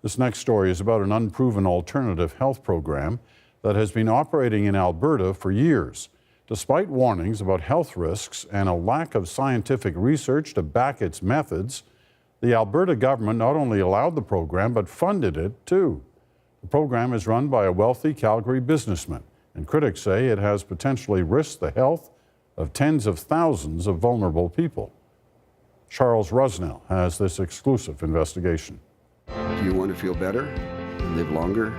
This next story is about an unproven alternative health program that has been operating in Alberta for years. Despite warnings about health risks and a lack of scientific research to back its methods, the Alberta government not only allowed the program, but funded it too. The program is run by a wealthy Calgary businessman, and critics say it has potentially risked the health of tens of thousands of vulnerable people. Charles Rusnell has this exclusive investigation. Do you want to feel better and live longer?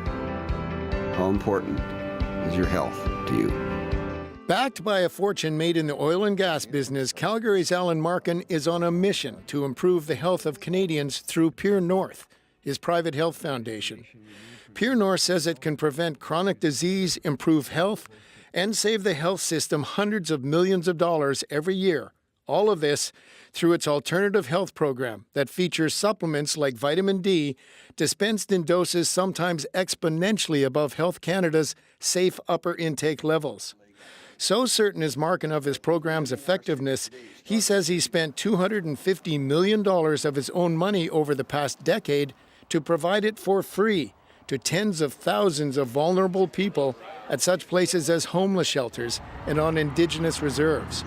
How important is your health to you? Backed by a fortune made in the oil and gas business, Calgary's Alan Markin is on a mission to improve the health of Canadians through Pure North, his private health foundation. Pure North says it can prevent chronic disease, improve health, and save the health system hundreds of millions of dollars every year. All of this through its alternative health program that features supplements like vitamin D dispensed in doses sometimes exponentially above Health Canada's safe upper intake levels. So certain is Markin of his program's effectiveness, he says he spent $250 million of his own money over the past decade to provide it for free to tens of thousands of vulnerable people at such places as homeless shelters and on Indigenous reserves.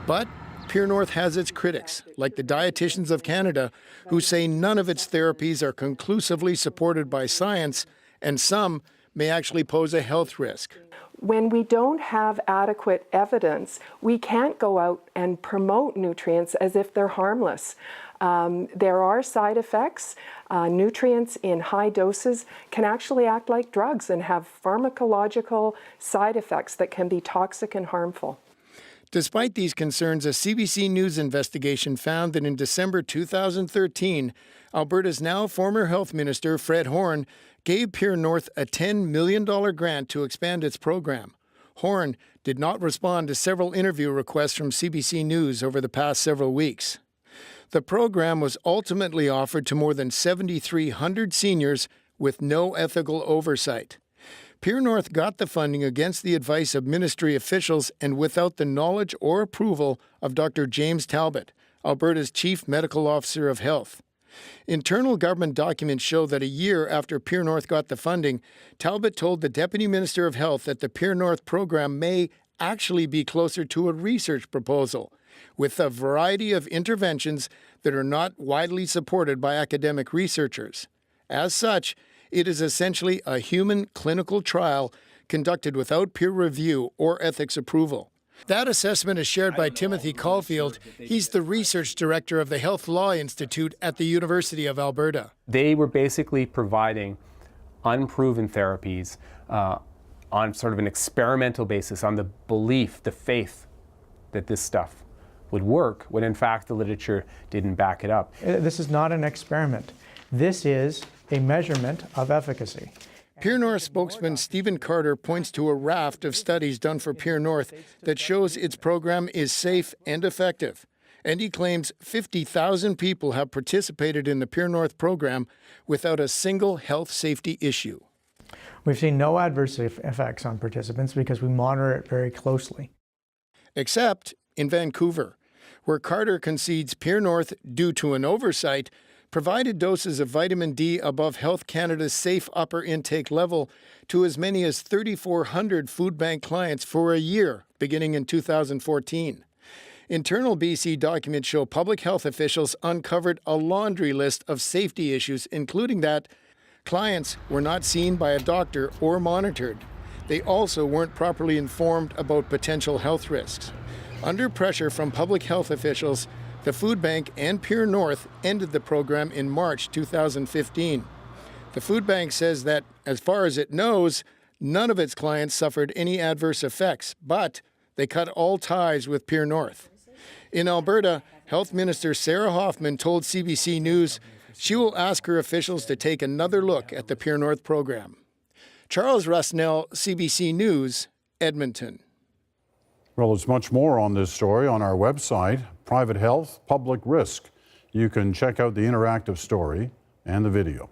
But Pure North has its critics, like the Dietitians of Canada, who say none of its therapies are conclusively supported by science, and some may actually pose a health risk. When we don't have adequate evidence, we can't go out and promote nutrients as if they're harmless. There are side effects. Nutrients in high doses can actually act like drugs and have pharmacological side effects that can be toxic and harmful. Despite these concerns, a CBC News investigation found that in December 2013, Alberta's now former health minister, Fred Horn, gave Pure North a $10 million grant to expand its program. Horn did not respond to several interview requests from CBC News over the past several weeks. The program was ultimately offered to more than 7,300 seniors with no ethical oversight. Pure North got the funding against the advice of ministry officials and without the knowledge or approval of Dr. James Talbot, Alberta's Chief Medical Officer of Health. Internal government documents show that a year after Pure North got the funding, Talbot told the Deputy Minister of Health that the Pure North program may actually be closer to a research proposal, with a variety of interventions that are not widely supported by academic researchers. As such, it is essentially a human clinical trial conducted without peer review or ethics approval. That assessment is shared by Timothy Caulfield. He's the research director of the Health Law Institute at the University of Alberta. They were basically providing unproven therapies on sort of an experimental basis, on the belief, the faith that this stuff would work, when in fact the literature didn't back it up. This is not an experiment. This is a measurement of efficacy. Pure North spokesman Stephen Carter points to a raft of studies done for Pure North that shows its program is safe and effective. And he claims 50,000 people have participated in the Pure North program without a single health safety issue. We've seen no adverse effects on participants because we monitor it very closely. Except in Vancouver, where Carter concedes Pure North, due to an oversight, provided doses of vitamin D above Health Canada's safe upper intake level to as many as 3,400 food bank clients for a year, beginning in 2014. Internal BC documents show public health officials uncovered a laundry list of safety issues, including that clients were not seen by a doctor or monitored. They also weren't properly informed about potential health risks. Under pressure from public health officials, the food bank and Pure North ended the program in March 2015. The food bank says that, as far as it knows, none of its clients suffered any adverse effects, but they cut all ties with Pure North. In Alberta, Health Minister Sarah Hoffman told CBC News she will ask her officials to take another look at the Pure North program. Charles Rusnell, CBC News, Edmonton. Well, there's much more on this story on our website, Private Health, Public Risk. You can check out the interactive story and the video.